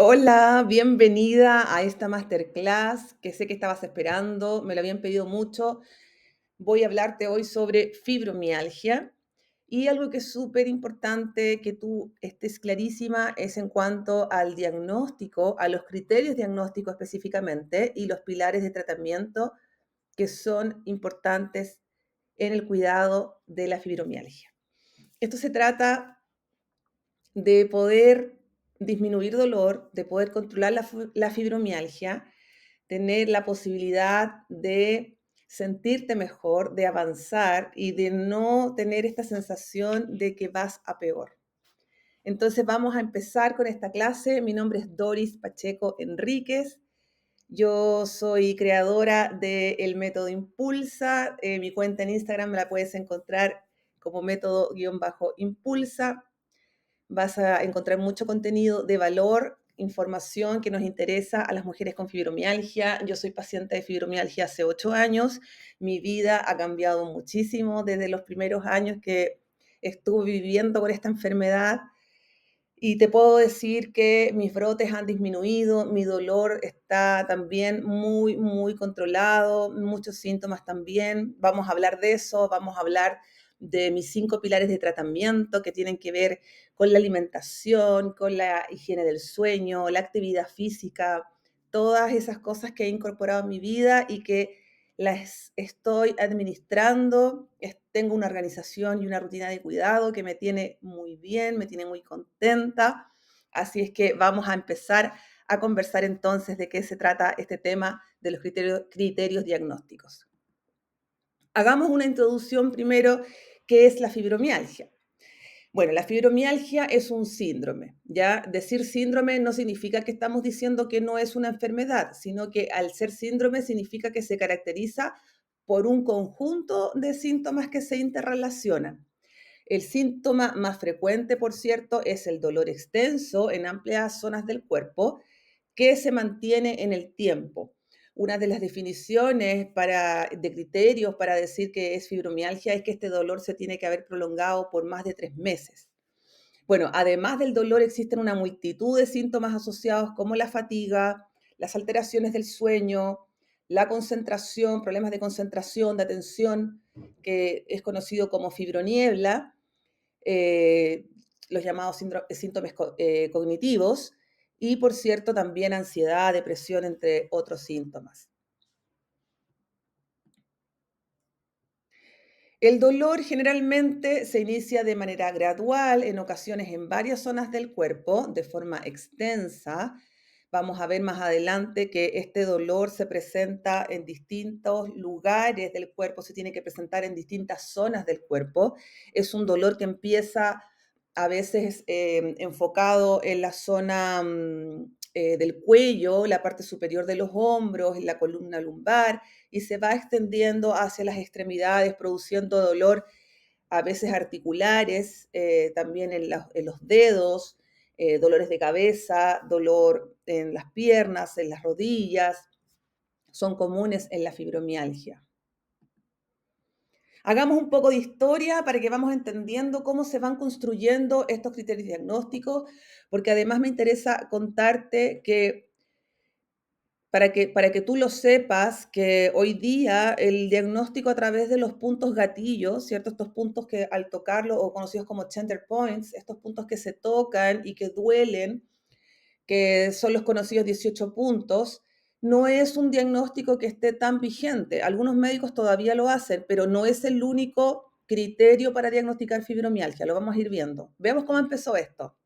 Hola, bienvenida a esta masterclass que sé que estabas esperando, me lo habían pedido mucho. Voy a hablarte hoy sobre fibromialgia y algo que es súper importante que tú estés clarísima es en cuanto al diagnóstico, a los criterios diagnósticos específicamente y los pilares de tratamiento que son importantes en el cuidado de la fibromialgia. Esto se trata de poder disminuir dolor, de poder controlar la fibromialgia, tener la posibilidad de sentirte mejor, de avanzar y de no tener esta sensación de que vas a peor. Entonces vamos a empezar con esta clase. Mi nombre es Doris Pacheco Enríquez. Yo soy creadora del método Impulsa. Mi cuenta en Instagram me la puedes encontrar como método-impulsa. Vas a encontrar mucho contenido de valor, información que nos interesa a las mujeres con fibromialgia. Yo soy paciente de fibromialgia hace 8 años. Mi vida ha cambiado muchísimo desde los primeros años que estuve viviendo con esta enfermedad. Y te puedo decir que mis brotes han disminuido, mi dolor está también muy, muy controlado, muchos síntomas también. Vamos a hablar de eso, vamos a hablar de mis 5 pilares de tratamiento que tienen que ver con la alimentación, con la higiene del sueño, la actividad física, todas esas cosas que he incorporado en mi vida y que las estoy administrando. Tengo una organización y una rutina de cuidado que me tiene muy bien, me tiene muy contenta. Así es que vamos a empezar a conversar entonces de qué se trata este tema de los criterios diagnósticos. Hagamos una introducción primero, ¿qué es la fibromialgia? Bueno, la fibromialgia es un síndrome, ¿ya? Decir síndrome no significa que estamos diciendo que no es una enfermedad, sino que al ser síndrome significa que se caracteriza por un conjunto de síntomas que se interrelacionan. El síntoma más frecuente, por cierto, es el dolor extenso en amplias zonas del cuerpo que se mantiene en el tiempo. Una de las definiciones de criterios para decir que es fibromialgia es que este dolor se tiene que haber prolongado por más de 3 meses. Bueno, además del dolor existen una multitud de síntomas asociados como la fatiga, las alteraciones del sueño, la concentración, problemas de concentración, de atención, que es conocido como fibroniebla, eh, los llamados síntomas cognitivos, y por cierto también ansiedad, depresión, entre otros síntomas. El dolor generalmente se inicia de manera gradual, en ocasiones en varias zonas del cuerpo, de forma extensa. Vamos a ver más adelante que este dolor se presenta en distintos lugares del cuerpo, se tiene que presentar en distintas zonas del cuerpo. Es un dolor que empieza a veces enfocado en la zona del cuello, la parte superior de los hombros, en la columna lumbar, y se va extendiendo hacia las extremidades, produciendo dolor a veces articulares, también en los dedos, dolores de cabeza, dolor en las piernas, en las rodillas, son comunes en la fibromialgia. Hagamos un poco de historia para que vamos entendiendo cómo se van construyendo estos criterios diagnósticos, porque además me interesa contarte que para que tú lo sepas, que hoy día el diagnóstico a través de los puntos gatillos, ¿cierto? Estos puntos que al tocarlo, o conocidos como tender points, estos puntos que se tocan y que duelen, que son los conocidos 18 puntos, no es un diagnóstico que esté tan vigente. Algunos médicos todavía lo hacen, pero no es el único criterio para diagnosticar fibromialgia. Lo vamos a ir viendo. Veamos cómo empezó esto.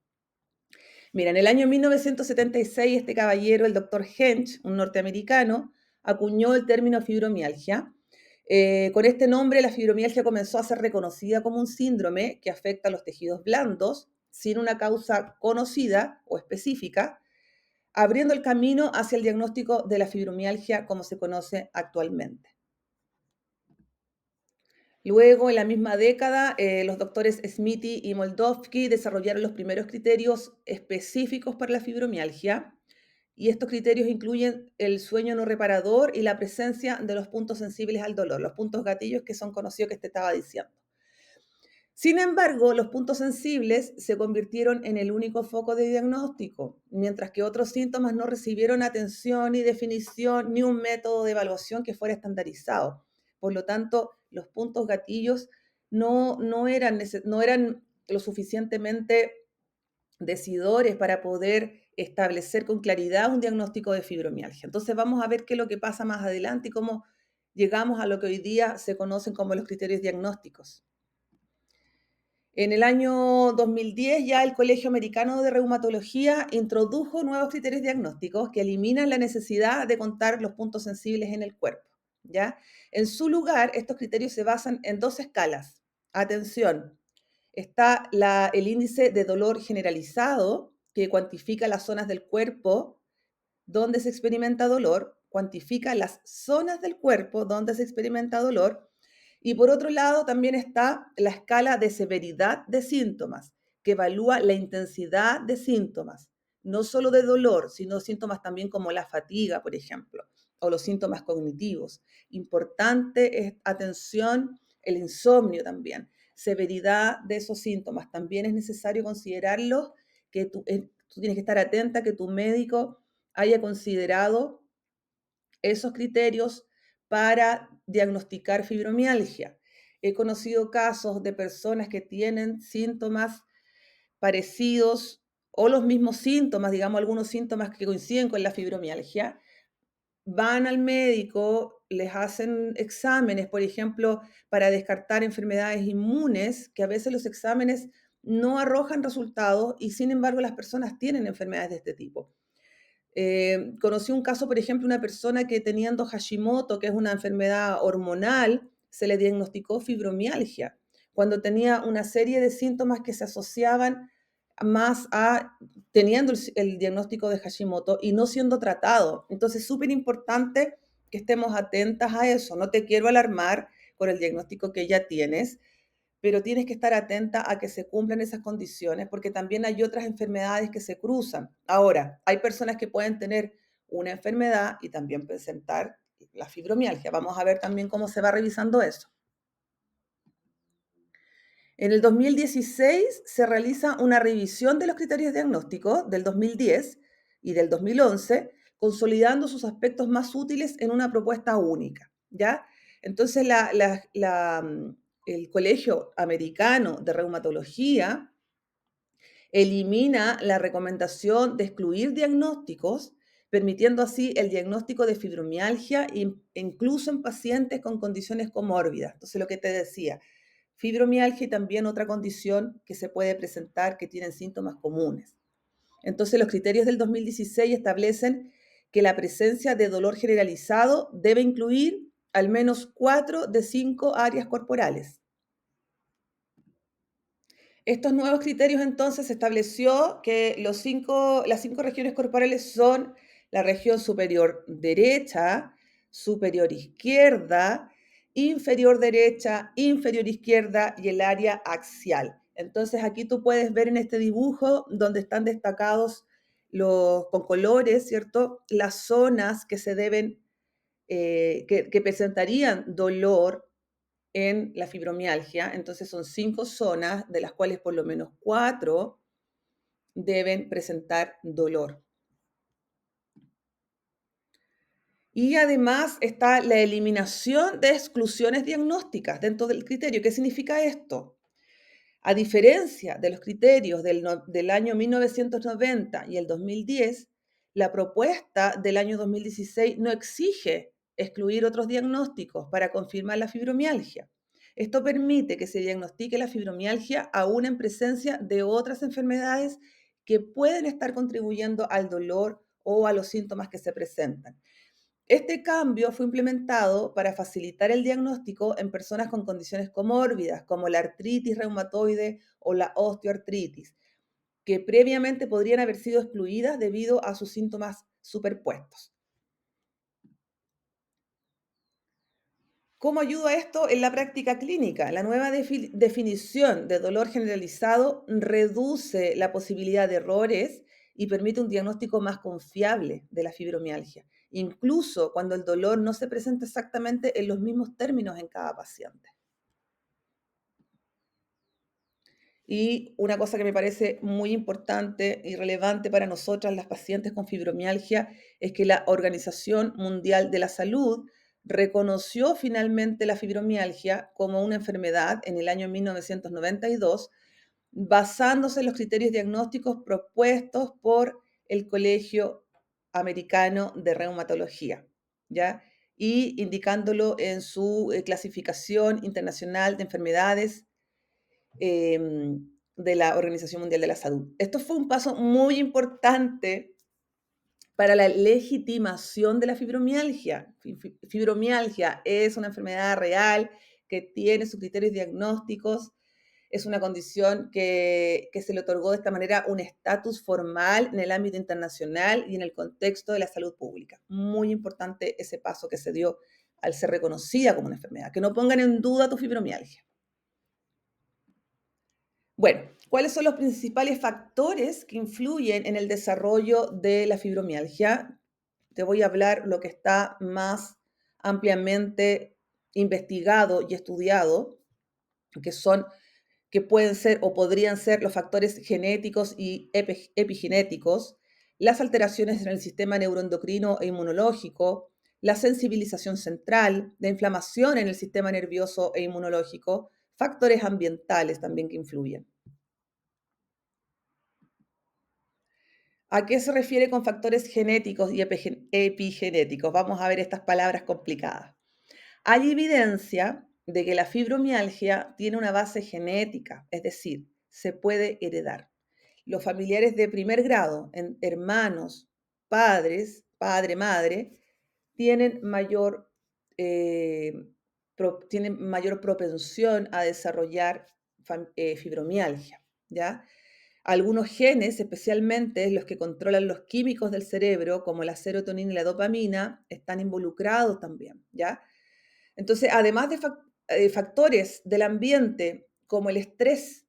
Mira, en el año 1976, este caballero, el doctor Hench, un norteamericano, acuñó el término fibromialgia. Con este nombre, la fibromialgia comenzó a ser reconocida como un síndrome que afecta a los tejidos blandos sin una causa conocida o específica, abriendo el camino hacia el diagnóstico de la fibromialgia como se conoce actualmente. Luego, en la misma década, los doctores Smithy y Moldovsky desarrollaron los primeros criterios específicos para la fibromialgia, y estos criterios incluyen el sueño no reparador y la presencia de los puntos sensibles al dolor, los puntos gatillos que son conocidos que te estaba diciendo. Sin embargo, los puntos sensibles se convirtieron en el único foco de diagnóstico, mientras que otros síntomas no recibieron atención ni definición ni un método de evaluación que fuera estandarizado. Por lo tanto, los puntos gatillos no eran lo suficientemente decidores para poder establecer con claridad un diagnóstico de fibromialgia. Entonces vamos a ver qué es lo que pasa más adelante y cómo llegamos a lo que hoy día se conocen como los criterios diagnósticos. En el año 2010 ya el Colegio Americano de Reumatología introdujo nuevos criterios diagnósticos que eliminan la necesidad de contar los puntos sensibles en el cuerpo, ¿ya? En su lugar, estos criterios se basan en dos escalas. Atención, está el índice de dolor generalizado, que cuantifica las zonas del cuerpo donde se experimenta dolor, cuantifica las zonas del cuerpo donde se experimenta dolor. Y por otro lado, también está la escala de severidad de síntomas, que evalúa la intensidad de síntomas, no solo de dolor, sino síntomas también como la fatiga, por ejemplo, o los síntomas cognitivos. Importante es atención, el insomnio también, severidad de esos síntomas. También es necesario considerarlos, que tú tienes que estar atenta que tu médico haya considerado esos criterios para diagnosticar fibromialgia. He conocido casos de personas que tienen síntomas parecidos o los mismos síntomas, digamos algunos síntomas que coinciden con la fibromialgia, van al médico, les hacen exámenes, por ejemplo, para descartar enfermedades inmunes, que a veces los exámenes no arrojan resultados y sin embargo las personas tienen enfermedades de este tipo. Conocí un caso, por ejemplo, una persona que teniendo Hashimoto, que es una enfermedad hormonal, se le diagnosticó fibromialgia, cuando tenía una serie de síntomas que se asociaban más a teniendo el diagnóstico de Hashimoto y no siendo tratado. Entonces, súper importante que estemos atentas a eso. No te quiero alarmar con el diagnóstico que ya tienes, pero tienes que estar atenta a que se cumplan esas condiciones porque también hay otras enfermedades que se cruzan. Ahora, hay personas que pueden tener una enfermedad y también presentar la fibromialgia. Vamos a ver también cómo se va revisando eso. En el 2016 se realiza una revisión de los criterios diagnósticos del 2010 y del 2011, consolidando sus aspectos más útiles en una propuesta única, ¿ya? Entonces, el Colegio Americano de Reumatología elimina la recomendación de excluir diagnósticos, permitiendo así el diagnóstico de fibromialgia incluso en pacientes con condiciones comórbidas. Entonces, lo que te decía, fibromialgia y también otra condición que se puede presentar que tienen síntomas comunes. Entonces, los criterios del 2016 establecen que la presencia de dolor generalizado debe incluir al menos 4 de 5 áreas corporales. Estos nuevos criterios entonces se estableció que las 5 regiones corporales son la región superior derecha, superior izquierda, inferior derecha, inferior izquierda y el área axial. Entonces aquí tú puedes ver en este dibujo donde están destacados con colores, ¿cierto? Las zonas que se deben, que presentarían dolor en la fibromialgia. Entonces son 5 zonas, de las cuales por lo menos 4 deben presentar dolor. Y además está la eliminación de exclusiones diagnósticas dentro del criterio. ¿Qué significa esto? A diferencia de los criterios del año 1990 y el 2010, la propuesta del año 2016 no exige excluir otros diagnósticos para confirmar la fibromialgia. Esto permite que se diagnostique la fibromialgia aún en presencia de otras enfermedades que pueden estar contribuyendo al dolor o a los síntomas que se presentan. Este cambio fue implementado para facilitar el diagnóstico en personas con condiciones comórbidas, como la artritis reumatoide o la osteoartritis, que previamente podrían haber sido excluidas debido a sus síntomas superpuestos. ¿Cómo ayuda esto en la práctica clínica? La nueva definición de dolor generalizado reduce la posibilidad de errores y permite un diagnóstico más confiable de la fibromialgia, incluso cuando el dolor no se presenta exactamente en los mismos términos en cada paciente. Y una cosa que me parece muy importante y relevante para nosotras, las pacientes con fibromialgia, es que la Organización Mundial de la Salud reconoció finalmente la fibromialgia como una enfermedad en el año 1992, basándose en los criterios diagnósticos propuestos por el Colegio Americano de Reumatología, ¿ya? Y indicándolo en su clasificación internacional de enfermedades de la Organización Mundial de la Salud. Esto fue un paso muy importante para la legitimación de la fibromialgia. Fibromialgia es una enfermedad real que tiene sus criterios diagnósticos, es una condición que se le otorgó de esta manera un estatus formal en el ámbito internacional y en el contexto de la salud pública. Muy importante ese paso que se dio al ser reconocida como una enfermedad. Que no pongan en duda tu fibromialgia. Bueno, ¿cuáles son los principales factores que influyen en el desarrollo de la fibromialgia? Te voy a hablar lo que está más ampliamente investigado y estudiado, que son que pueden ser o podrían ser los factores genéticos y epigenéticos, las alteraciones en el sistema neuroendocrino e inmunológico, la sensibilización central, la inflamación en el sistema nervioso e inmunológico, factores ambientales también que influyen. ¿A qué se refiere con factores genéticos y epigenéticos? Vamos a ver estas palabras complicadas. Hay evidencia de que la fibromialgia tiene una base genética, es decir, se puede heredar. Los familiares de primer grado, hermanos, padres, padre, madre, tienen eh, tienen mayor propensión a desarrollar fibromialgia, ¿ya? Algunos genes, especialmente los que controlan los químicos del cerebro, como la serotonina y la dopamina, están involucrados también, ¿ya? Entonces, además de factores del ambiente como el estrés,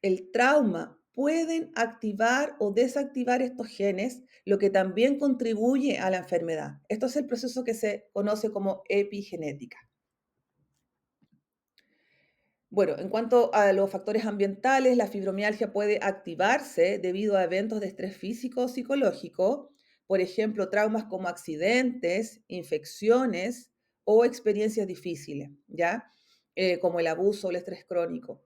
el trauma, pueden activar o desactivar estos genes, lo que también contribuye a la enfermedad. Esto es el proceso que se conoce como epigenética. Bueno, en cuanto a los factores ambientales, la fibromialgia puede activarse debido a eventos de estrés físico o psicológico, por ejemplo, traumas como accidentes, infecciones o experiencias difíciles, ¿ya? Como el abuso o el estrés crónico.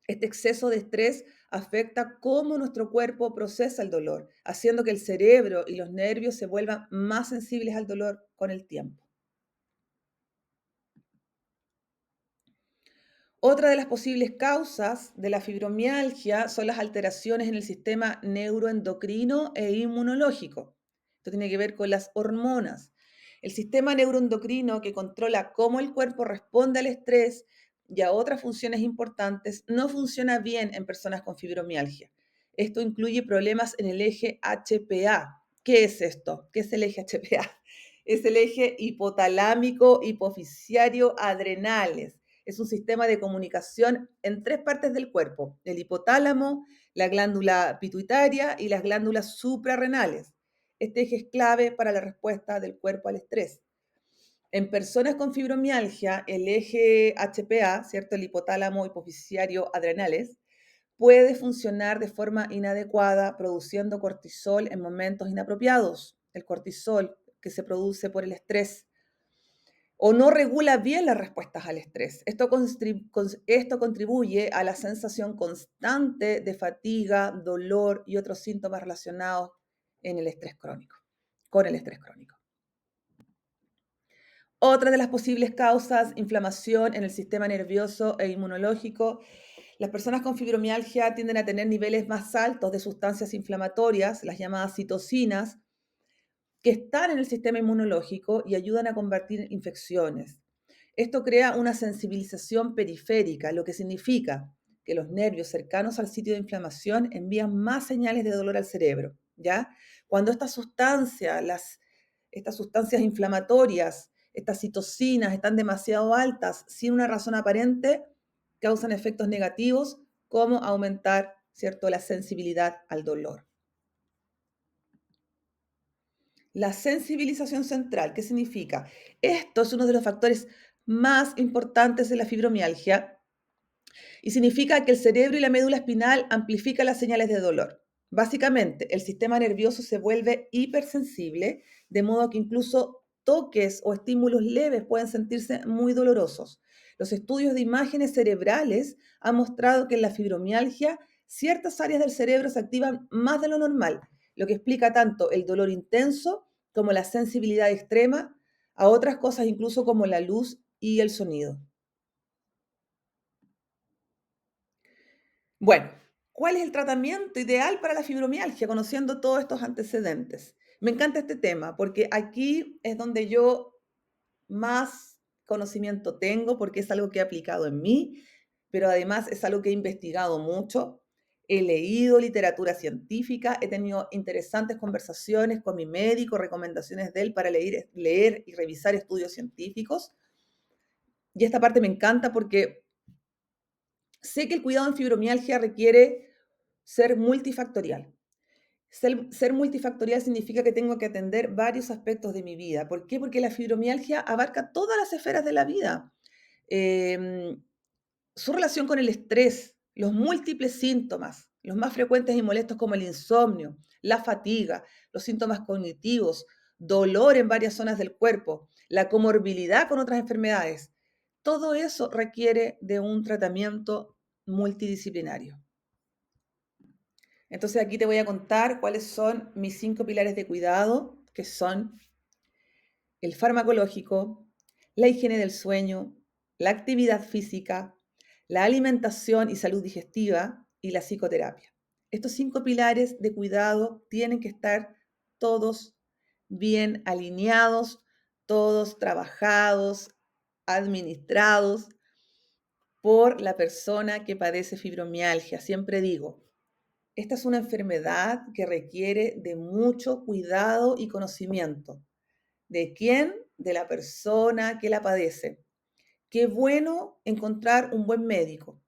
Este exceso de estrés afecta cómo nuestro cuerpo procesa el dolor, haciendo que el cerebro y los nervios se vuelvan más sensibles al dolor con el tiempo. Otra de las posibles causas de la fibromialgia son las alteraciones en el sistema neuroendocrino e inmunológico. Esto tiene que ver con las hormonas. El sistema neuroendocrino, que controla cómo el cuerpo responde al estrés y a otras funciones importantes, no funciona bien en personas con fibromialgia. Esto incluye problemas en el eje HPA. ¿Qué es esto? ¿Qué es el eje HPA? Es el eje hipotalámico hipoficiario adrenales. Es un sistema de comunicación en tres partes del cuerpo: el hipotálamo, la glándula pituitaria y las glándulas suprarrenales. Este eje es clave para la respuesta del cuerpo al estrés. En personas con fibromialgia, el eje HPA, ¿cierto? El hipotálamo hipoficiario adrenales, puede funcionar de forma inadecuada, produciendo cortisol en momentos inapropiados. El cortisol que se produce por el estrés o no regula bien las respuestas al estrés. Esto contribuye a la sensación constante de fatiga, dolor y otros síntomas relacionados en el estrés crónico, con el estrés crónico. Otra de las posibles causas, inflamación en el sistema nervioso e inmunológico. Las personas con fibromialgia tienden a tener niveles más altos de sustancias inflamatorias, las llamadas citocinas, que están en el sistema inmunológico y ayudan a combatir infecciones. Esto crea una sensibilización periférica, lo que significa que los nervios cercanos al sitio de inflamación envían más señales de dolor al cerebro, ¿ya? Cuando estas sustancias inflamatorias, estas citocinas están demasiado altas sin una razón aparente, causan efectos negativos como aumentar, ¿cierto?, la sensibilidad al dolor. La sensibilización central, ¿qué significa? Esto es uno de los factores más importantes de la fibromialgia Y significa que el cerebro y la médula espinal amplifican las señales de dolor. Básicamente, el sistema nervioso se vuelve hipersensible, de modo que incluso toques o estímulos leves pueden sentirse muy dolorosos. Los estudios de imágenes cerebrales han mostrado que en la fibromialgia ciertas áreas del cerebro se activan más de lo normal, lo que explica tanto el dolor intenso como la sensibilidad extrema a otras cosas incluso como la luz y el sonido. Bueno, ¿cuál es el tratamiento ideal para la fibromialgia? Conociendo todos estos antecedentes. Me encanta este tema porque aquí es donde yo más conocimiento tengo porque es algo que he aplicado en mí, pero además es algo que he investigado mucho. He leído literatura científica, he tenido interesantes conversaciones con mi médico, recomendaciones de él para leer y revisar estudios científicos. Y esta parte me encanta porque sé que el cuidado en fibromialgia requiere ser multifactorial. Ser multifactorial significa que tengo que atender varios aspectos de mi vida. ¿Por qué? Porque la fibromialgia abarca todas las esferas de la vida. Em, Su relación con el estrés, los múltiples síntomas, los más frecuentes y molestos como el insomnio, la fatiga, los síntomas cognitivos, dolor en varias zonas del cuerpo, la comorbilidad con otras enfermedades. Todo eso requiere de un tratamiento multidisciplinario. Entonces aquí te voy a contar cuáles son mis 5 pilares de cuidado, que son el farmacológico, la higiene del sueño, la actividad física, la alimentación y salud digestiva y la psicoterapia. Estos 5 pilares de cuidado tienen que estar todos bien alineados, todos trabajados, administrados por la persona que padece fibromialgia. Siempre digo, esta es una enfermedad que requiere de mucho cuidado y conocimiento. ¿De quién? De la persona que la padece. Qué bueno encontrar un buen médico.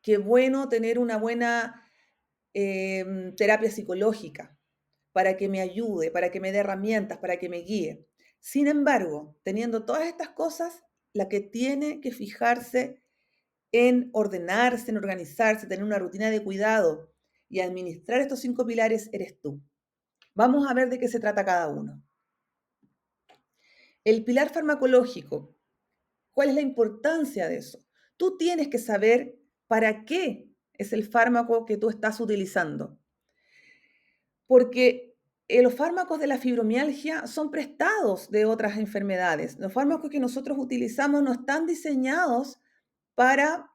Qué bueno tener una buena terapia psicológica para que me ayude, para que me dé herramientas, para que me guíe. Sin embargo, teniendo todas estas cosas, la que tiene que fijarse en ordenarse, en organizarse, tener una rutina de cuidado y administrar estos 5 pilares eres tú. Vamos a ver de qué se trata cada uno. El pilar farmacológico, ¿cuál es la importancia de eso? Tú tienes que saber para qué es el fármaco que tú estás utilizando, porque los fármacos de la fibromialgia son prestados de otras enfermedades. Los fármacos que nosotros utilizamos no están diseñados para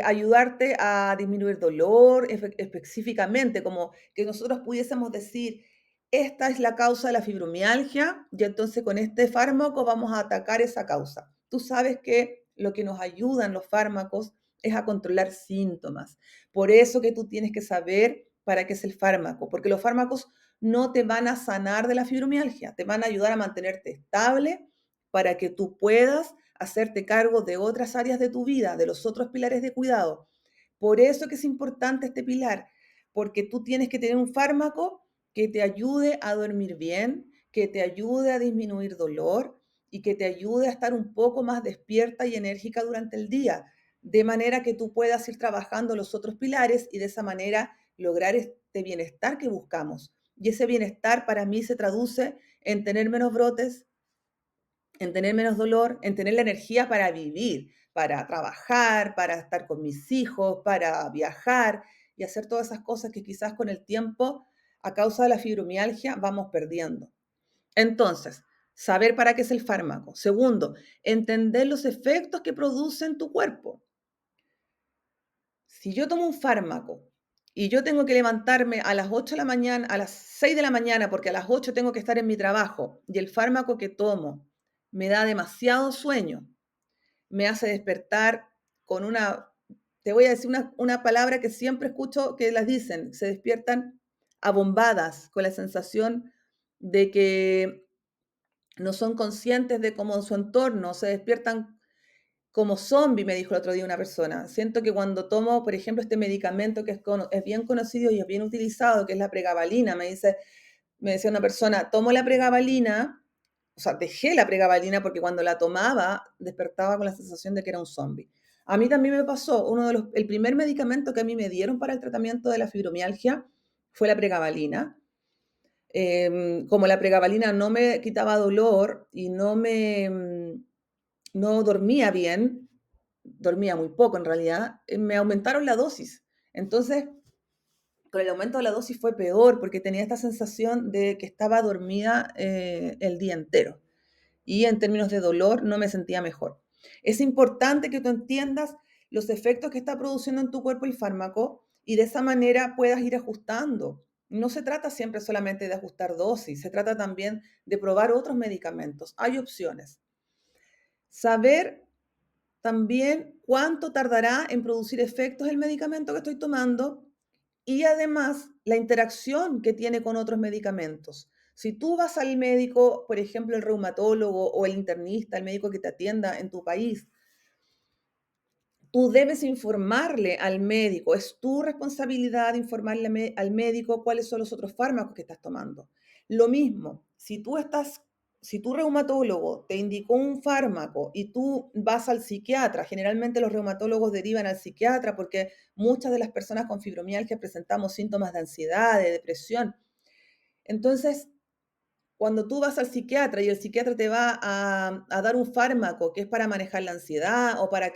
ayudarte a disminuir dolor específicamente, como que nosotros pudiésemos decir, esta es la causa de la fibromialgia y entonces con este fármaco vamos a atacar esa causa. Tú sabes que lo que nos ayudan los fármacos es a controlar síntomas. Por eso que tú tienes que saber para qué es el fármaco, porque los fármacos no te van a sanar de la fibromialgia, te van a ayudar a mantenerte estable para que tú puedas hacerte cargo de otras áreas de tu vida, de los otros pilares de cuidado. Por eso que es importante este pilar, porque tú tienes que tener un fármaco que te ayude a dormir bien, que te ayude a disminuir dolor y que te ayude a estar un poco más despierta y enérgica durante el día, de manera que tú puedas ir trabajando los otros pilares y de esa manera lograr este bienestar que buscamos. Y ese bienestar para mí se traduce en tener menos brotes, en tener menos dolor, en tener la energía para vivir, para trabajar, para estar con mis hijos, para viajar y hacer todas esas cosas que quizás con el tiempo, a causa de la fibromialgia, vamos perdiendo. Entonces, saber para qué es el fármaco. Segundo, entender los efectos que produce en tu cuerpo. Si yo tomo un fármaco y yo tengo que levantarme a las 8 de la mañana, a las 6 de la mañana, porque a las 8 tengo que estar en mi trabajo, y el fármaco que tomo me da demasiado sueño, me hace despertar con una, te voy a decir una palabra que siempre escucho que las dicen, se despiertan abombadas, con la sensación de que no son conscientes de cómo su entorno, se despiertan como zombie, me dijo el otro día una persona. Siento que cuando tomo, por ejemplo, este medicamento que es bien conocido y es bien utilizado, que es la pregabalina, me decía una persona, tomo la pregabalina, o sea, dejé la pregabalina porque cuando la tomaba despertaba con la sensación de que era un zombie. A mí también me pasó, el primer medicamento que a mí me dieron para el tratamiento de la fibromialgia fue la pregabalina. Como la pregabalina no me quitaba dolor y no dormía bien, dormía muy poco en realidad, me aumentaron la dosis. Entonces, con el aumento de la dosis fue peor porque tenía esta sensación de que estaba dormida el día entero y en términos de dolor no me sentía mejor. Es importante que tú entiendas los efectos que está produciendo en tu cuerpo el fármaco y de esa manera puedas ir ajustando. No se trata siempre solamente de ajustar dosis, se trata también de probar otros medicamentos. Hay opciones. Saber también cuánto tardará en producir efectos el medicamento que estoy tomando y además la interacción que tiene con otros medicamentos. Si tú vas al médico, por ejemplo, el reumatólogo o el internista, el médico que te atienda en tu país, tú debes informarle al médico, es tu responsabilidad informarle al médico cuáles son los otros fármacos que estás tomando. Lo mismo, si tu reumatólogo te indicó un fármaco y tú vas al psiquiatra, generalmente los reumatólogos derivan al psiquiatra porque muchas de las personas con fibromialgia presentamos síntomas de ansiedad, de depresión. Entonces, cuando tú vas al psiquiatra y el psiquiatra te va a dar un fármaco que es para manejar la ansiedad o para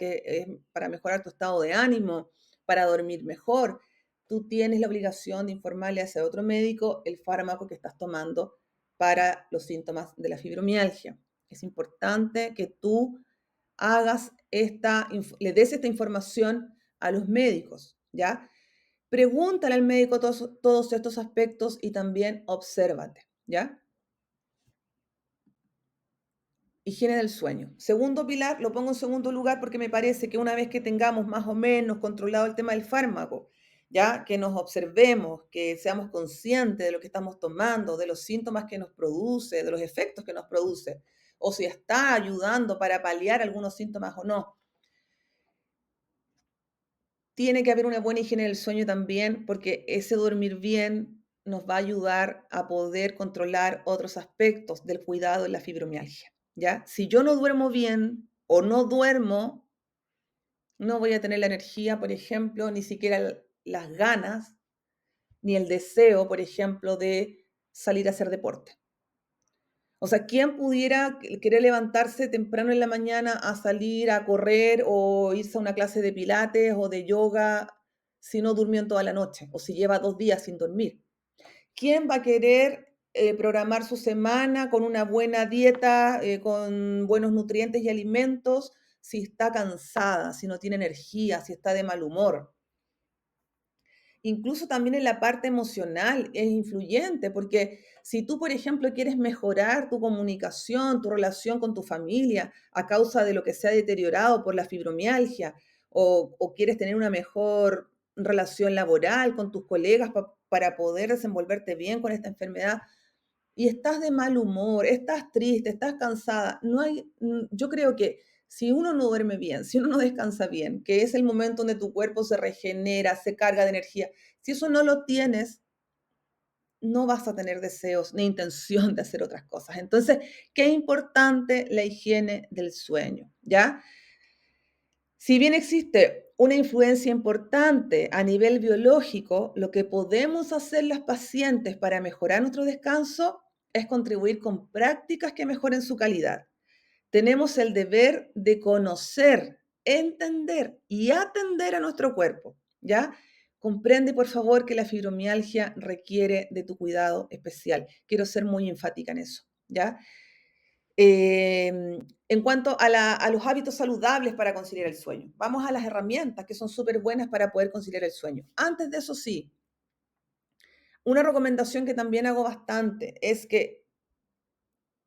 mejorar tu estado de ánimo, para dormir mejor, tú tienes la obligación de informarle a ese otro médico el fármaco que estás tomando para los síntomas de la fibromialgia. Es importante que tú le des esta información a los médicos, ¿ya? Pregúntale al médico todos estos aspectos y también obsérvate, ¿ya? Higiene del sueño. Segundo pilar, lo pongo en segundo lugar porque me parece que una vez que tengamos más o menos controlado el tema del fármaco, ya que nos observemos, que seamos conscientes de lo que estamos tomando, de los síntomas que nos produce, de los efectos que nos produce, o si está ayudando para paliar algunos síntomas o no. Tiene que haber una buena higiene del sueño también, porque ese dormir bien nos va a ayudar a poder controlar otros aspectos del cuidado de la fibromialgia, ¿ya? Si yo no duermo bien o no duermo, no voy a tener la energía, por ejemplo, ni siquiera las ganas, ni el deseo, por ejemplo, de salir a hacer deporte. O sea, ¿quién pudiera querer levantarse temprano en la mañana a salir a correr o irse a una clase de pilates o de yoga si no durmió en toda la noche o si lleva 2 días sin dormir? ¿Quién va a querer programar su semana con una buena dieta, con buenos nutrientes y alimentos, si está cansada, si no tiene energía, si está de mal humor? Incluso también en la parte emocional es influyente, porque si tú, por ejemplo, quieres mejorar tu comunicación, tu relación con tu familia a causa de lo que se ha deteriorado por la fibromialgia, o quieres tener una mejor relación laboral con tus colegas para poder desenvolverte bien con esta enfermedad, y estás de mal humor, estás triste, estás cansada, yo creo que si uno no duerme bien, si uno no descansa bien, que es el momento donde tu cuerpo se regenera, se carga de energía, si eso no lo tienes, no vas a tener deseos ni intención de hacer otras cosas. Entonces, qué importante la higiene del sueño, ¿ya? Si bien existe una influencia importante a nivel biológico, lo que podemos hacer las pacientes para mejorar nuestro descanso es contribuir con prácticas que mejoren su calidad. Tenemos el deber de conocer, entender y atender a nuestro cuerpo, ¿ya? Comprende, por favor, que la fibromialgia requiere de tu cuidado especial. Quiero ser muy enfática en eso, ¿ya? En cuanto a los hábitos saludables para conciliar el sueño, vamos a las herramientas que son súper buenas para poder conciliar el sueño. Antes de eso, sí, una recomendación que también hago bastante es que,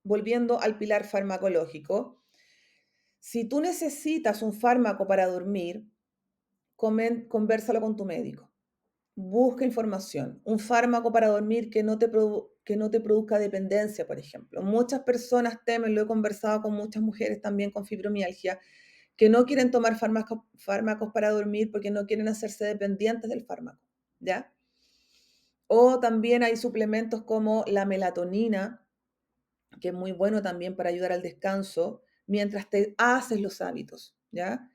volviendo al pilar farmacológico, si tú necesitas un fármaco para dormir, convérsalo con tu médico. Busca información. Un fármaco para dormir que no te produzca dependencia, por ejemplo. Muchas personas temen, lo he conversado con muchas mujeres también con fibromialgia, que no quieren tomar fármacos para dormir porque no quieren hacerse dependientes del fármaco, ¿ya? O también hay suplementos como la melatonina, que es muy bueno también para ayudar al descanso, mientras te haces los hábitos, ¿ya?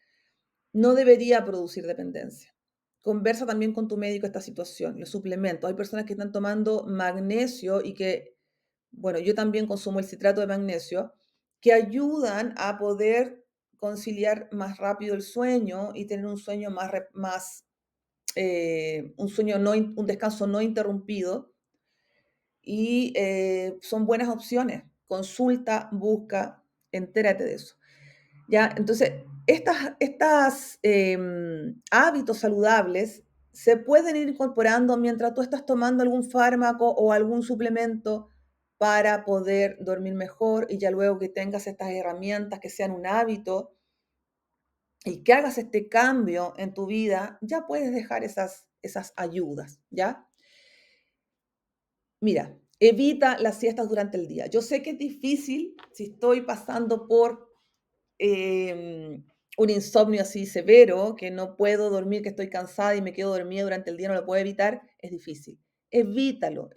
no debería producir dependencia. Conversa también con tu médico esta situación, los suplementos. Hay personas que están tomando magnesio y que, bueno, yo también consumo el citrato de magnesio, que ayudan a poder conciliar más rápido el sueño y tener un sueño un sueño un descanso no interrumpido y son buenas opciones. Consulta, busca, entérate de eso. ¿Ya? Entonces, estas hábitos saludables se pueden ir incorporando mientras tú estás tomando algún fármaco o algún suplemento para poder dormir mejor y ya luego que tengas estas herramientas que sean un hábito y que hagas este cambio en tu vida, ya puedes dejar esas ayudas, ¿ya? Mira, evita las siestas durante el día. Yo sé que es difícil si estoy pasando por em, un insomnio así severo, que no puedo dormir, que estoy cansada y me quedo dormida durante el día, no lo puedo evitar, es difícil. Evítalo,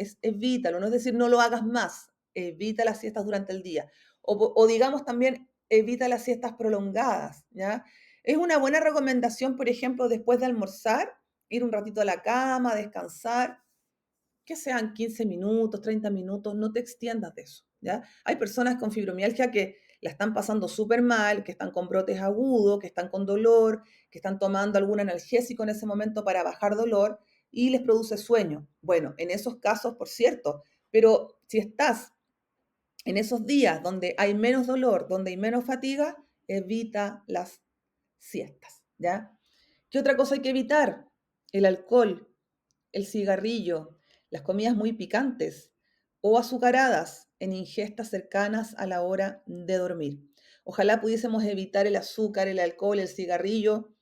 no es decir, no lo hagas más, evita las siestas durante el día. O digamos también, evita las siestas prolongadas, ¿ya? Es una buena recomendación, por ejemplo, después de almorzar, ir un ratito a la cama, descansar, que sean 15 minutos, 30 minutos, no te extiendas de eso, ¿ya? Hay personas con fibromialgia que la están pasando súper mal, que están con brotes agudos, que están con dolor, que están tomando algún analgésico en ese momento para bajar dolor y les produce sueño. Bueno, en esos casos, por cierto, pero si estás en esos días donde hay menos dolor, donde hay menos fatiga, evita las siestas, ¿ya? ¿Qué otra cosa hay que evitar? El alcohol, el cigarrillo, las comidas muy picantes o azucaradas en ingestas cercanas a la hora de dormir. Ojalá pudiésemos evitar el azúcar, el alcohol, el cigarrillo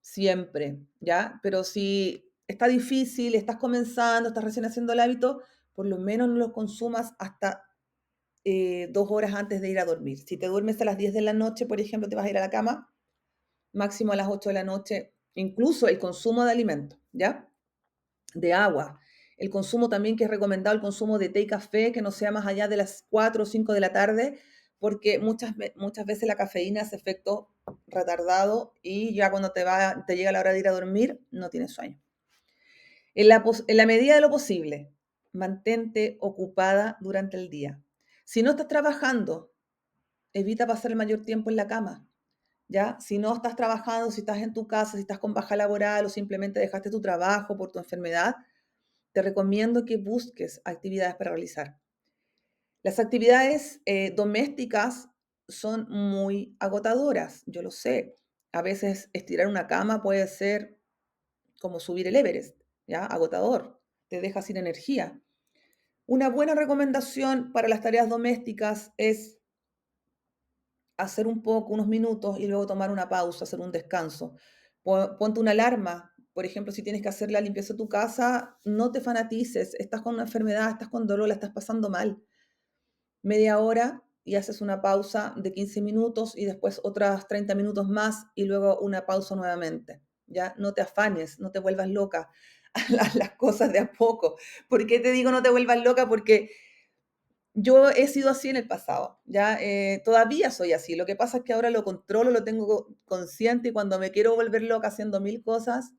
siempre, ¿ya? Pero si está difícil, estás comenzando, estás recién haciendo el hábito, por lo menos no los consumas hasta 2 horas antes de ir a dormir. Si te duermes a las 10 de la noche, por ejemplo, te vas a ir a la cama, máximo a las 8 de la noche, incluso el consumo de alimentos, ¿ya? De agua. El consumo también que es recomendado, el consumo de té y café, que no sea más allá de las 4 o 5 de la tarde, porque muchas veces la cafeína hace efecto retardado y ya cuando te llega la hora de ir a dormir, no tienes sueño. En la medida de lo posible, mantente ocupada durante el día. Si no estás trabajando, evita pasar el mayor tiempo en la cama. ¿Ya? Si no estás trabajando, si estás en tu casa, si estás con baja laboral o simplemente dejaste tu trabajo por tu enfermedad, te recomiendo que busques actividades para realizar. Las actividades domésticas son muy agotadoras, yo lo sé. A veces estirar una cama puede ser como subir el Everest, ¿ya? Agotador, te deja sin energía. Una buena recomendación para las tareas domésticas es hacer un poco, unos minutos y luego tomar una pausa, hacer un descanso. Ponte una alarma. Por ejemplo, si tienes que hacer la limpieza de tu casa, no te fanatices. Estás con una enfermedad, estás con dolor, la estás pasando mal. Media hora y haces una pausa de 15 minutos y después otras 30 minutos más y luego una pausa nuevamente. ¿Ya? No te afanes, no te vuelvas loca. Haz las cosas de a poco. ¿Por qué te digo no te vuelvas loca? Porque yo he sido así en el pasado, ¿ya? Todavía soy así. Lo que pasa es que ahora lo controlo, lo tengo consciente y cuando me quiero volver loca haciendo mil cosas,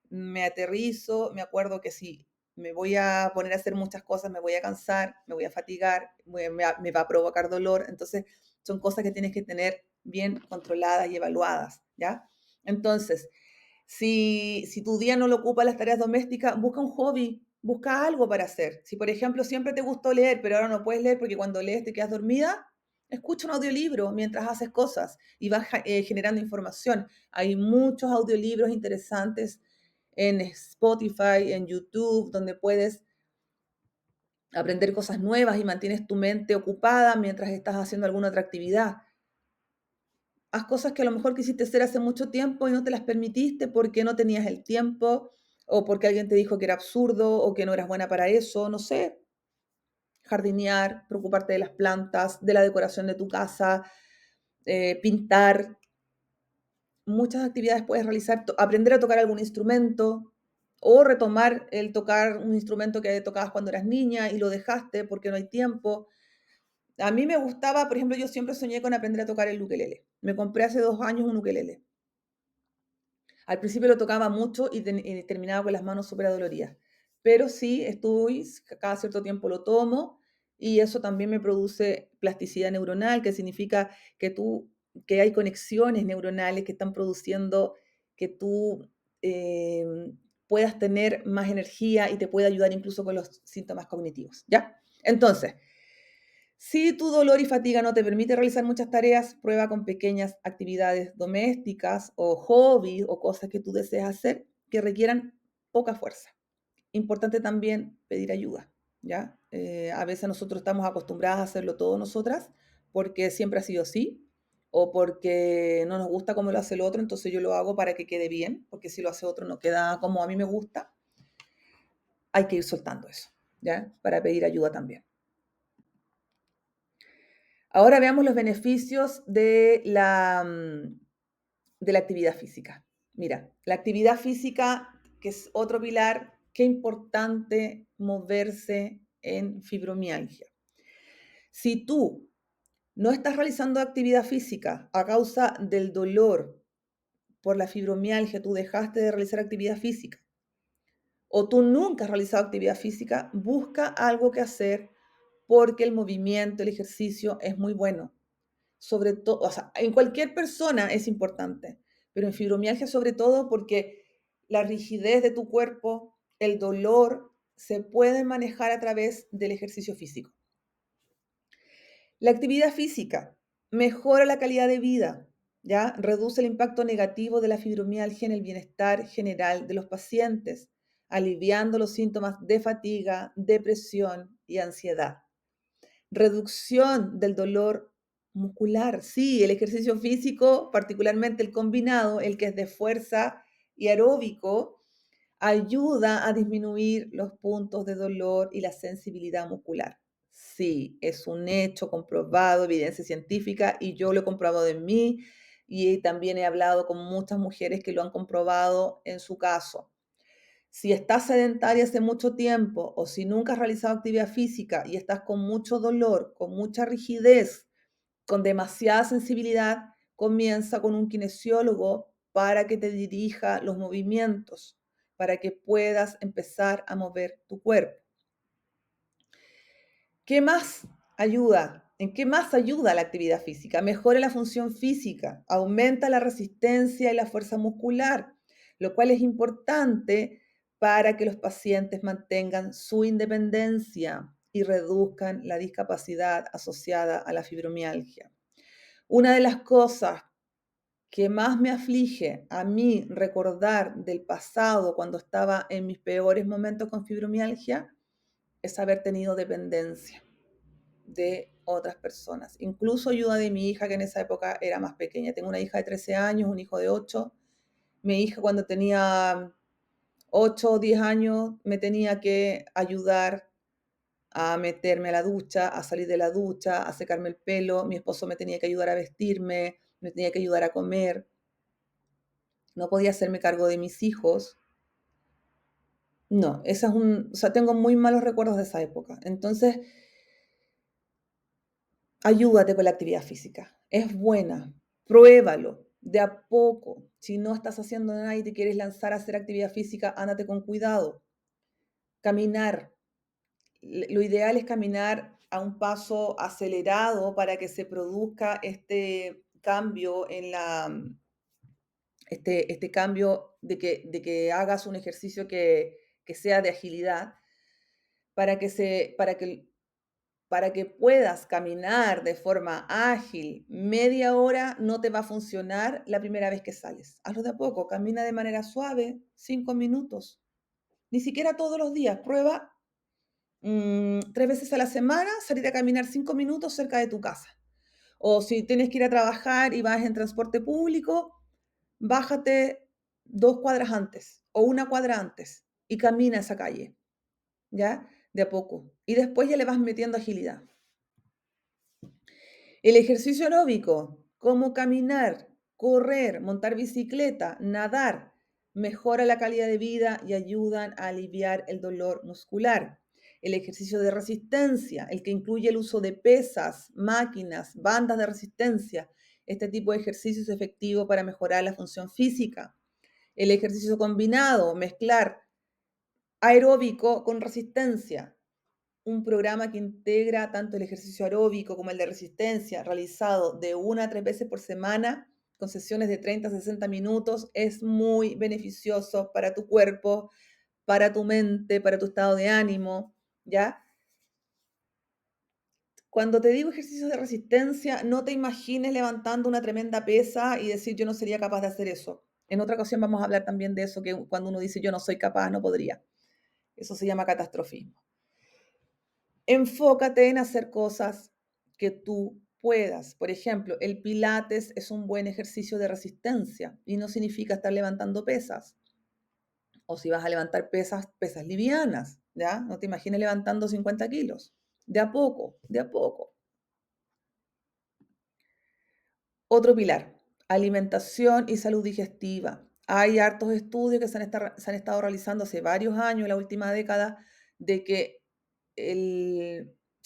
me aterrizo, me acuerdo que si me voy a poner a hacer muchas cosas, me voy a cansar, me voy a fatigar, me va a provocar dolor. Entonces, son cosas que tienes que tener bien controladas y evaluadas, ¿ya? Entonces, si tu día no lo ocupa las tareas domésticas, busca un hobby, busca algo para hacer. Si, por ejemplo, siempre te gustó leer, pero ahora no puedes leer porque cuando lees te quedas dormida, escucha un audiolibro mientras haces cosas y vas generando información. Hay muchos audiolibros interesantes en Spotify, en YouTube, donde puedes aprender cosas nuevas y mantienes tu mente ocupada mientras estás haciendo alguna otra actividad. Haz cosas que a lo mejor quisiste hacer hace mucho tiempo y no te las permitiste porque no tenías el tiempo o porque alguien te dijo que era absurdo o que no eras buena para eso, no sé. Jardinear, preocuparte de las plantas, de la decoración de tu casa, pintar. Muchas actividades puedes realizar, aprender a tocar algún instrumento o retomar el tocar un instrumento que tocabas cuando eras niña y lo dejaste porque no hay tiempo. A mí me gustaba, por ejemplo, yo siempre soñé con aprender a tocar el ukelele. Me compré hace 2 años un ukelele. Al principio lo tocaba mucho y terminaba con las manos súper adoloridas. Pero sí, estoy, cada cierto tiempo lo tomo y eso también me produce plasticidad neuronal, que significa que que hay conexiones neuronales que están produciendo que tú eh, puedas tener más energía y te puede ayudar incluso con los síntomas cognitivos, ¿ya? Entonces, si tu dolor y fatiga no te permite realizar muchas tareas, prueba con pequeñas actividades domésticas o hobbies o cosas que tú deseas hacer que requieran poca fuerza. Importante también pedir ayuda, ¿ya? A veces nosotros estamos acostumbradas a hacerlo todo nosotras porque siempre ha sido así o porque no nos gusta cómo lo hace el otro, entonces yo lo hago para que quede bien, porque si lo hace otro no queda como a mí me gusta. Hay que ir soltando eso, ¿ya? Para pedir ayuda también. Ahora veamos los beneficios de la actividad física. Mira, la actividad física, que es otro pilar, qué importante moverse en fibromialgia. Si tú no estás realizando actividad física a causa del dolor por la fibromialgia, tú dejaste de realizar actividad física o tú nunca has realizado actividad física, busca algo que hacer porque el movimiento, el ejercicio es muy bueno. Sobre todo, o sea, en cualquier persona es importante, pero en fibromialgia sobre todo porque la rigidez de tu cuerpo, el dolor, se pueden manejar a través del ejercicio físico. La actividad física mejora la calidad de vida, ¿ya? Reduce el impacto negativo de la fibromialgia en el bienestar general de los pacientes, aliviando los síntomas de fatiga, depresión y ansiedad. Reducción del dolor muscular. Sí, el ejercicio físico, particularmente el combinado, el que es de fuerza y aeróbico, ayuda a disminuir los puntos de dolor y la sensibilidad muscular. Sí, es un hecho comprobado, evidencia científica, y yo lo he comprobado en mí y también he hablado con muchas mujeres que lo han comprobado en su caso. Si estás sedentaria hace mucho tiempo o si nunca has realizado actividad física y estás con mucho dolor, con mucha rigidez, con demasiada sensibilidad, comienza con un kinesiólogo para que te dirija los movimientos, para que puedas empezar a mover tu cuerpo. ¿Qué más ayuda? ¿En qué más ayuda la actividad física? Mejora la función física, aumenta la resistencia y la fuerza muscular, lo cual es importante para que los pacientes mantengan su independencia y reduzcan la discapacidad asociada a la fibromialgia. Una de las cosas que más me aflige a mí recordar del pasado cuando estaba en mis peores momentos con fibromialgia es haber tenido dependencia de otras personas. Incluso ayuda de mi hija, que en esa época era más pequeña. Tengo una hija de 13 años, un hijo de 8. Mi hija cuando tenía 8 o 10 años me tenía que ayudar a meterme a la ducha, a salir de la ducha, a secarme el pelo. Mi esposo me tenía que ayudar a vestirme, me tenía que ayudar a comer. No podía hacerme cargo de mis hijos. No, o sea, tengo muy malos recuerdos de esa época. Entonces, ayúdate con la actividad física. Es buena. Pruébalo de a poco. Si no estás haciendo nada y te quieres lanzar a hacer actividad física, ándate con cuidado. Caminar. Lo ideal es caminar a un paso acelerado para que se produzca este cambio este cambio de que hagas un ejercicio que sea de agilidad para que, para que puedas caminar de forma ágil, media hora no te va a funcionar la primera vez que sales. Hazlo de a poco, camina de manera suave, 5 minutos. Ni siquiera todos los días. Prueba 3 veces a la semana salir a caminar 5 minutos cerca de tu casa. O si tienes que ir a trabajar y vas en transporte público, bájate 2 cuadras antes o 1 cuadra antes y camina esa calle, ¿ya? De a poco. Y después ya le vas metiendo agilidad. El ejercicio aeróbico, como caminar, correr, montar bicicleta, nadar, mejora la calidad de vida y ayudan a aliviar el dolor muscular. El ejercicio de resistencia, el que incluye el uso de pesas, máquinas, bandas de resistencia. Este tipo de ejercicio es efectivo para mejorar la función física. El ejercicio combinado, mezclar aeróbico con resistencia. Un programa que integra tanto el ejercicio aeróbico como el de resistencia, realizado de 1 a 3 veces por semana, con sesiones de 30 a 60 minutos, es muy beneficioso para tu cuerpo, para tu mente, para tu estado de ánimo, ¿ya? Cuando te digo ejercicios de resistencia, no te imagines levantando una tremenda pesa y decir yo no sería capaz de hacer eso. En otra ocasión vamos a hablar también de eso, que cuando uno dice yo no soy capaz, no podría. Eso se llama catastrofismo. Enfócate en hacer cosas que tú puedas. Por ejemplo, el pilates es un buen ejercicio de resistencia y no significa estar levantando pesas. O si vas a levantar pesas, pesas livianas, ¿ya? No te imagines levantando 50 kilos. De a poco, de a poco. Otro pilar, alimentación y salud digestiva. Hay hartos estudios que se han estado realizando hace varios años, en la última década, de que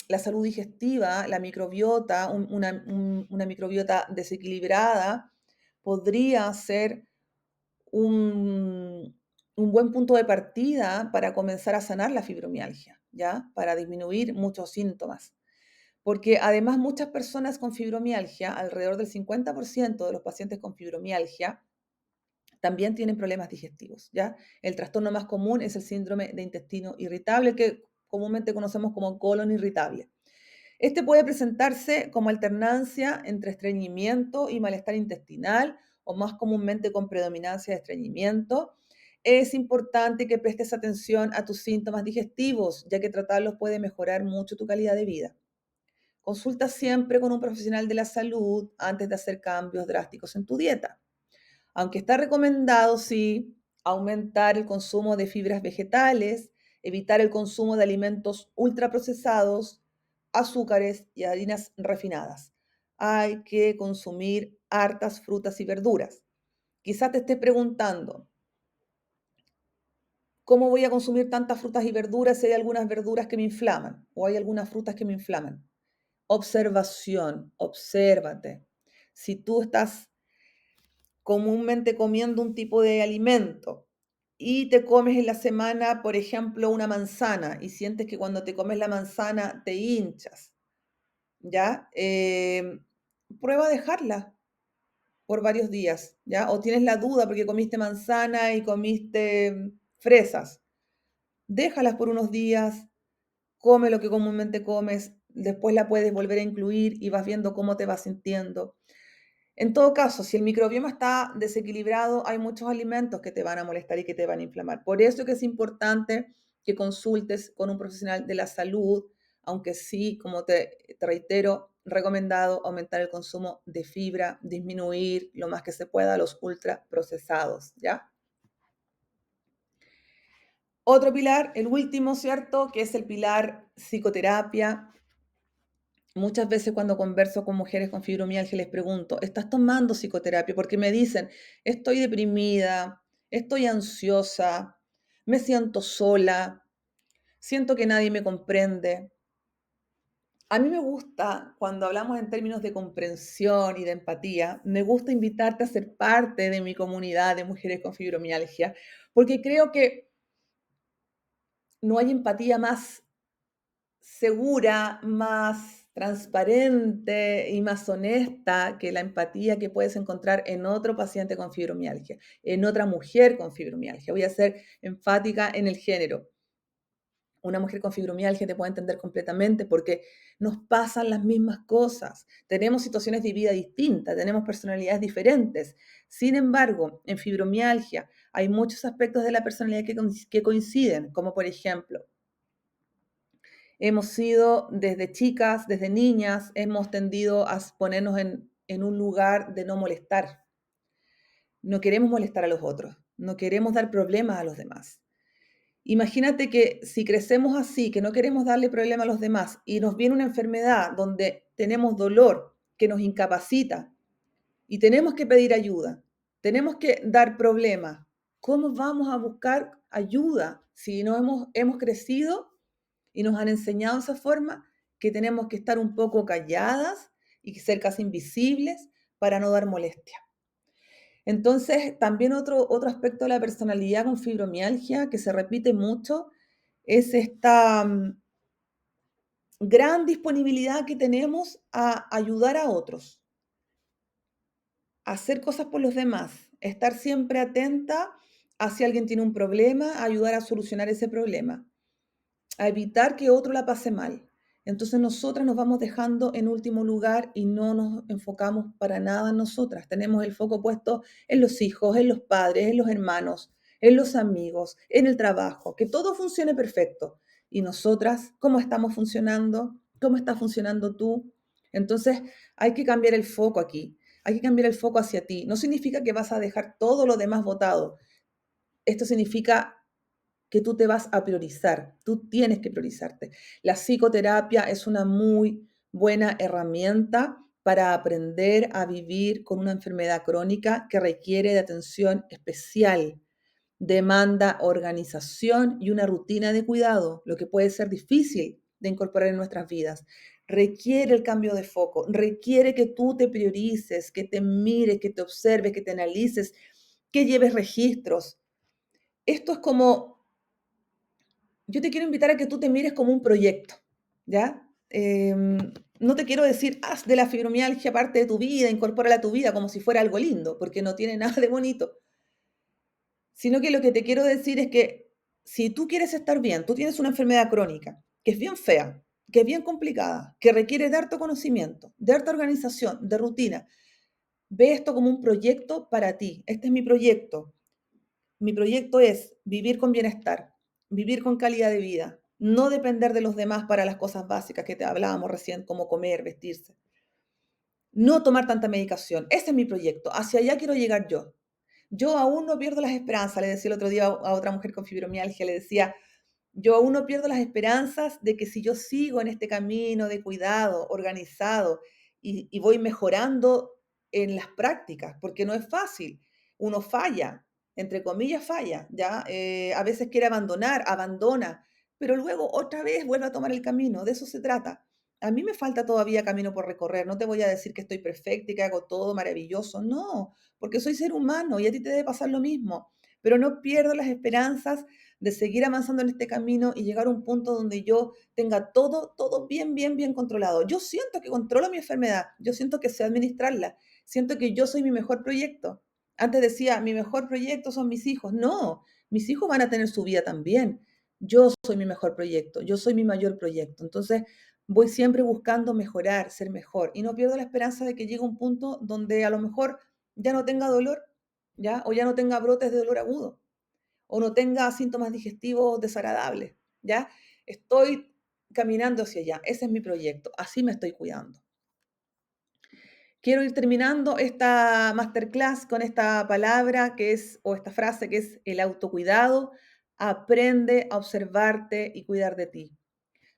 la salud digestiva, la microbiota, una microbiota desequilibrada, podría ser un, un buen punto de partida para comenzar a sanar la fibromialgia, ¿ya? Para disminuir muchos síntomas. Porque además muchas personas con fibromialgia, alrededor del 50% de los pacientes con fibromialgia, también tienen problemas digestivos, ¿ya? El trastorno más común es el síndrome de intestino irritable, que comúnmente conocemos como colon irritable. Este puede presentarse como alternancia entre estreñimiento y malestar intestinal, o más comúnmente con predominancia de estreñimiento. Es importante que prestes atención a tus síntomas digestivos, ya que tratarlos puede mejorar mucho tu calidad de vida. Consulta siempre con un profesional de la salud antes de hacer cambios drásticos en tu dieta. Aunque está recomendado, sí, aumentar el consumo de fibras vegetales, evitar el consumo de alimentos ultraprocesados, azúcares y harinas refinadas. Hay que consumir hartas frutas y verduras. Quizás te estés preguntando, ¿cómo voy a consumir tantas frutas y verduras si hay algunas verduras que me inflaman o hay algunas frutas que me inflaman? Observación, obsérvate. Si tú estás comúnmente comiendo un tipo de alimento y te comes en la semana, por ejemplo, una manzana y sientes que cuando te comes la manzana te hinchas, ¿ya? Prueba a dejarla por varios días, ¿ya? O tienes la duda porque comiste manzana y comiste fresas. Déjalas por unos días, come lo que comúnmente comes, después la puedes volver a incluir y vas viendo cómo te vas sintiendo. En todo caso, si el microbioma está desequilibrado, hay muchos alimentos que te van a molestar y que te van a inflamar. Por eso que es importante que consultes con un profesional de la salud, aunque sí, como te reitero, recomendado aumentar el consumo de fibra, disminuir lo más que se pueda los ultraprocesados, ¿ya? Otro pilar, el último, ¿cierto? Que es el pilar psicoterapia. Muchas veces cuando converso con mujeres con fibromialgia les pregunto, ¿estás tomando psicoterapia? Porque me dicen, estoy deprimida, estoy ansiosa, me siento sola, siento que nadie me comprende. A mí me gusta, cuando hablamos en términos de comprensión y de empatía, me gusta invitarte a ser parte de mi comunidad de mujeres con fibromialgia, porque creo que no hay empatía más segura, más transparente y más honesta que la empatía que puedes encontrar en otro paciente con fibromialgia, en otra mujer con fibromialgia. Voy a ser enfática en el género. Una mujer con fibromialgia te puede entender completamente porque nos pasan las mismas cosas. Tenemos situaciones de vida distintas, tenemos personalidades diferentes. Sin embargo, en fibromialgia hay muchos aspectos de la personalidad que coinciden, como por ejemplo, hemos sido desde chicas, desde niñas, hemos tendido a ponernos en un lugar de no molestar. No queremos molestar a los otros, no queremos dar problemas a los demás. Imagínate que si crecemos así, que no queremos darle problema a los demás y nos viene una enfermedad donde tenemos dolor que nos incapacita y tenemos que pedir ayuda, tenemos que dar problemas, ¿cómo vamos a buscar ayuda si no hemos crecido y nos han enseñado esa forma que tenemos que estar un poco calladas y ser casi invisibles para no dar molestia? Entonces, también otro aspecto de la personalidad con fibromialgia que se repite mucho es esta gran disponibilidad que tenemos a ayudar a otros, a hacer cosas por los demás, estar siempre atenta a si alguien tiene un problema, a ayudar a solucionar ese problema, a evitar que otro la pase mal. Entonces nosotras nos vamos dejando en último lugar y no nos enfocamos para nada en nosotras. Tenemos el foco puesto en los hijos, en los padres, en los hermanos, en los amigos, en el trabajo, que todo funcione perfecto. Y nosotras, ¿cómo estamos funcionando? ¿Cómo estás funcionando tú? Entonces hay que cambiar el foco aquí. Hay que cambiar el foco hacia ti. No significa que vas a dejar todo lo demás botado. Esto significa que tú te vas a priorizar, tú tienes que priorizarte. La psicoterapia es una muy buena herramienta para aprender a vivir con una enfermedad crónica que requiere de atención especial, demanda organización y una rutina de cuidado, lo que puede ser difícil de incorporar en nuestras vidas. Requiere el cambio de foco, requiere que tú te priorices, que te mires, que te observes, que te analices, que lleves registros. Esto es como yo te quiero invitar a que tú te mires como un proyecto, ¿ya? No te quiero decir, haz de la fibromialgia parte de tu vida, incorpórala a tu vida como si fuera algo lindo, porque no tiene nada de bonito, sino que lo que te quiero decir es que si tú quieres estar bien, tú tienes una enfermedad crónica, que es bien fea, que es bien complicada, que requiere de harto conocimiento, de harta organización, de rutina, ve esto como un proyecto para ti. Este es mi proyecto. Mi proyecto es vivir con bienestar, vivir con calidad de vida, no depender de los demás para las cosas básicas que te hablábamos recién, como comer, vestirse, no tomar tanta medicación. Ese es mi proyecto, hacia allá quiero llegar yo. Yo aún no pierdo las esperanzas, le decía el otro día a otra mujer con fibromialgia, le decía, yo aún no pierdo las esperanzas de que si yo sigo en este camino de cuidado organizado y voy mejorando en las prácticas, porque no es fácil, uno falla, entre comillas falla, ¿ya? A veces quiere abandonar, abandona, pero luego otra vez vuelve a tomar el camino, de eso se trata. A mí me falta todavía camino por recorrer, no te voy a decir que estoy perfecta y que hago todo maravilloso, no, porque soy ser humano y a ti te debe pasar lo mismo, pero no pierdo las esperanzas de seguir avanzando en este camino y llegar a un punto donde yo tenga todo bien, bien, bien controlado. Yo siento que controlo mi enfermedad, yo siento que sé administrarla, siento que yo soy mi mejor proyecto. Antes decía, mi mejor proyecto son mis hijos. No, mis hijos van a tener su vida también. Yo soy mi mejor proyecto, yo soy mi mayor proyecto. Entonces, voy siempre buscando mejorar, ser mejor y no pierdo la esperanza de que llegue un punto donde a lo mejor ya no tenga dolor, ¿ya? O ya no tenga brotes de dolor agudo o no tenga síntomas digestivos desagradables, ¿ya? Estoy caminando hacia allá, ese es mi proyecto, así me estoy cuidando. Quiero ir terminando esta masterclass con esta palabra que es, o esta frase que es el autocuidado. Aprende a observarte y cuidar de ti.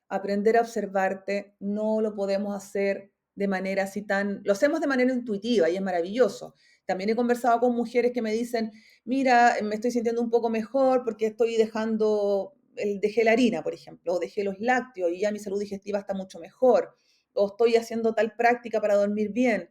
Aprender a observarte no lo podemos hacer de manera así tan, lo hacemos de manera intuitiva y es maravilloso. También he conversado con mujeres que me dicen, mira, me estoy sintiendo un poco mejor porque estoy dejé la harina, por ejemplo, o dejé los lácteos y ya mi salud digestiva está mucho mejor, o estoy haciendo tal práctica para dormir bien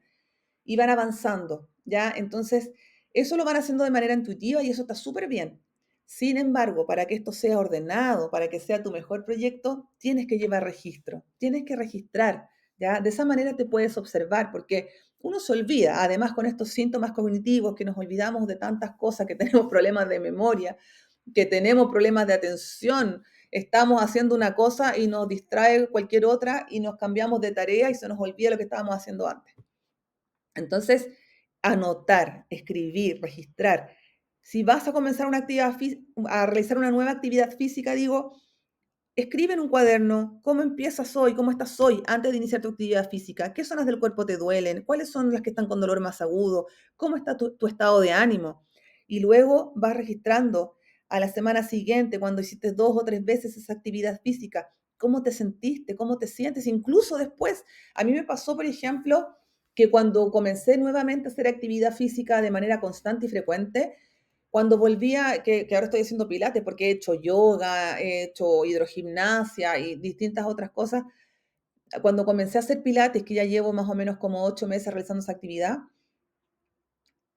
y van avanzando, ¿ya? Entonces, eso lo van haciendo de manera intuitiva y eso está súper bien. Sin embargo, para que esto sea ordenado, para que sea tu mejor proyecto, tienes que llevar registro, tienes que registrar, ¿ya? De esa manera te puedes observar, porque uno se olvida, además con estos síntomas cognitivos que nos olvidamos de tantas cosas, que tenemos problemas de memoria, que tenemos problemas de atención, estamos haciendo una cosa y nos distrae cualquier otra y nos cambiamos de tarea y se nos olvida lo que estábamos haciendo antes. Entonces, anotar, escribir, registrar. Si vas a comenzar una actividad, a realizar una nueva actividad física, digo, escribe en un cuaderno cómo empiezas hoy, cómo estás hoy antes de iniciar tu actividad física, qué zonas del cuerpo te duelen, cuáles son las que están con dolor más agudo, cómo está tu estado de ánimo. Y luego vas registrando a la semana siguiente, cuando hiciste 2 o 3 veces esa actividad física, cómo te sentiste, cómo te sientes, incluso después. A mí me pasó, por ejemplo, que cuando comencé nuevamente a hacer actividad física de manera constante y frecuente, cuando volvía, que ahora estoy haciendo pilates porque he hecho yoga, he hecho hidrogimnasia y distintas otras cosas, cuando comencé a hacer pilates, que ya llevo más o menos como 8 meses realizando esa actividad,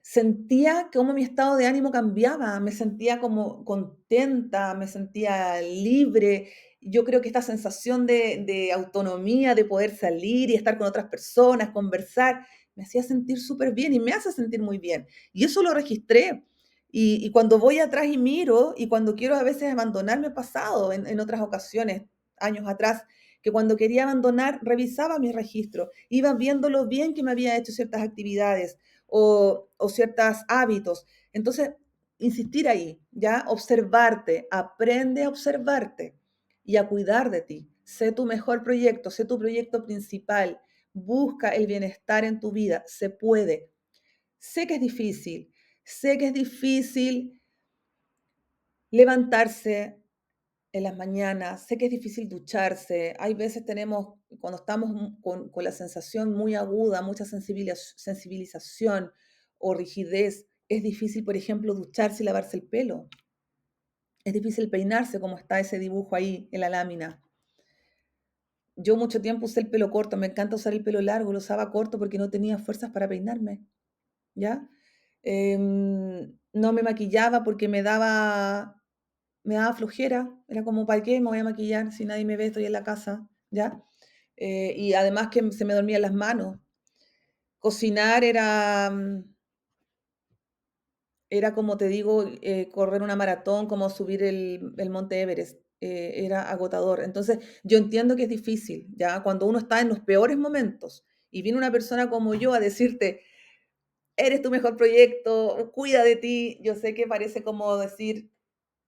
sentía cómo mi estado de ánimo cambiaba, me sentía como contenta, me sentía libre. Yo creo que esta sensación de autonomía, de poder salir y estar con otras personas, conversar, me hacía sentir súper bien y me hace sentir muy bien. Y eso lo registré. Y cuando voy atrás y miro, y cuando quiero a veces abandonar, me ha pasado en otras ocasiones, años atrás, que cuando quería abandonar, revisaba mis registros, iba viendo lo bien que me había hecho ciertas actividades o ciertos hábitos. Entonces, insistir ahí, ¿ya? Observarte, aprende a observarte y a cuidar de ti. Sé tu mejor proyecto, sé tu proyecto principal. Busca el bienestar en tu vida, se puede. Sé que es difícil levantarse en las mañanas, sé que es difícil ducharse. Hay veces tenemos, cuando estamos con la sensación muy aguda, mucha sensibilización o rigidez, es difícil, por ejemplo, ducharse y lavarse el pelo. Es difícil peinarse como está ese dibujo ahí en la lámina. Yo mucho tiempo usé el pelo corto, me encanta usar el pelo largo, lo usaba corto porque no tenía fuerzas para peinarme, ¿ya? No me maquillaba porque me daba flojera, era como, ¿para qué me voy a maquillar si nadie me ve, estoy en la casa, ¿ya? Y además que se me dormían las manos. Cocinar era como te digo, correr una maratón, como subir el Monte Everest, era agotador. Entonces, yo entiendo que es difícil, ¿ya? Cuando uno está en los peores momentos y viene una persona como yo a decirte, eres tu mejor proyecto, cuida de ti, yo sé que parece como decir,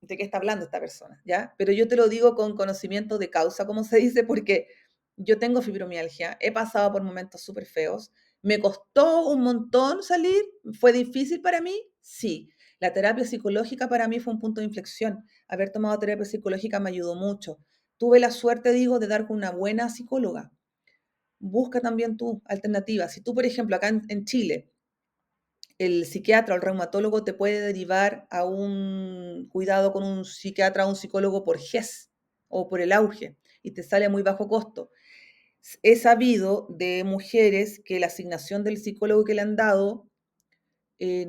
de qué está hablando esta persona, ¿ya? Pero yo te lo digo con conocimiento de causa, como se dice, porque yo tengo fibromialgia, he pasado por momentos súper feos, me costó un montón salir, fue difícil para mí, sí. La terapia psicológica para mí fue un punto de inflexión. Haber tomado terapia psicológica me ayudó mucho. Tuve la suerte, digo, de dar con una buena psicóloga. Busca también tu alternativa. Si tú, por ejemplo, acá en Chile, el psiquiatra o el reumatólogo te puede derivar a un cuidado con un psiquiatra o un psicólogo por GES o por el auge y te sale a muy bajo costo. He sabido de mujeres que la asignación del psicólogo que le han dado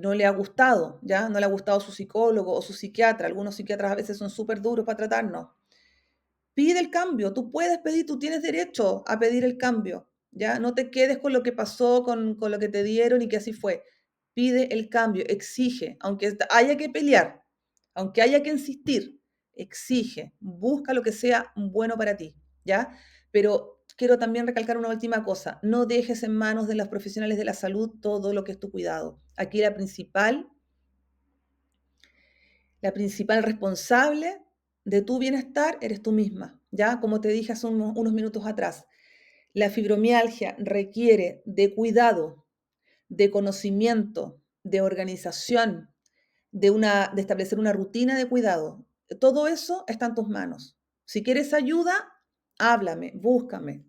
no le ha gustado, ¿ya? No le ha gustado su psicólogo o su psiquiatra. Algunos psiquiatras a veces son súper duros para tratarnos. Pide el cambio, tú puedes pedir, tú tienes derecho a pedir el cambio, ¿ya? No te quedes con lo que pasó, con lo que te dieron y que así fue. Pide el cambio, exige, aunque haya que pelear, aunque haya que insistir, exige, busca lo que sea bueno para ti, ¿ya? Pero quiero también recalcar una última cosa, no dejes en manos de los profesionales de la salud todo lo que es tu cuidado. Aquí la principal responsable de tu bienestar eres tú misma, ¿ya? Como te dije hace unos minutos atrás, la fibromialgia requiere de cuidado, de conocimiento, de organización, de establecer una rutina de cuidado. Todo eso está en tus manos. Si quieres ayuda, háblame, búscame.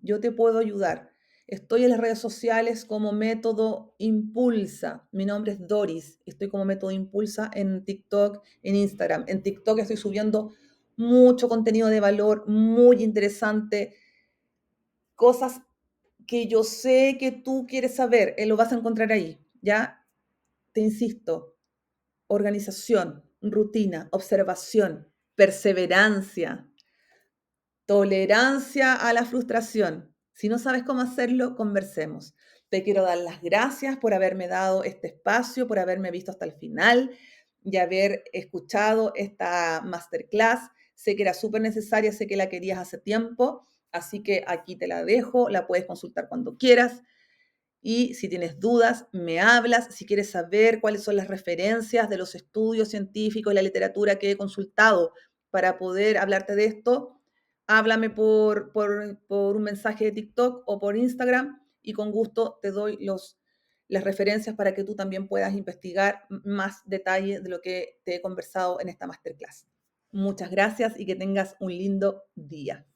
Yo te puedo ayudar. Estoy en las redes sociales como Método Impulsa. Mi nombre es Doris. Estoy como Método Impulsa en TikTok, en Instagram. En TikTok estoy subiendo mucho contenido de valor, muy interesante, cosas que yo sé que tú quieres saber, lo vas a encontrar ahí, ¿ya? Te insisto, organización, rutina, observación, perseverancia, tolerancia a la frustración. Si no sabes cómo hacerlo, conversemos. Te quiero dar las gracias por haberme dado este espacio, por haberme visto hasta el final y haber escuchado esta masterclass. Sé que era súper necesaria, sé que la querías hace tiempo, así que aquí te la dejo, la puedes consultar cuando quieras. Y si tienes dudas, me hablas. Si quieres saber cuáles son las referencias de los estudios científicos y la literatura que he consultado para poder hablarte de esto, háblame por un mensaje de TikTok o por Instagram y con gusto te doy las referencias para que tú también puedas investigar más detalles de lo que te he conversado en esta masterclass. Muchas gracias y que tengas un lindo día.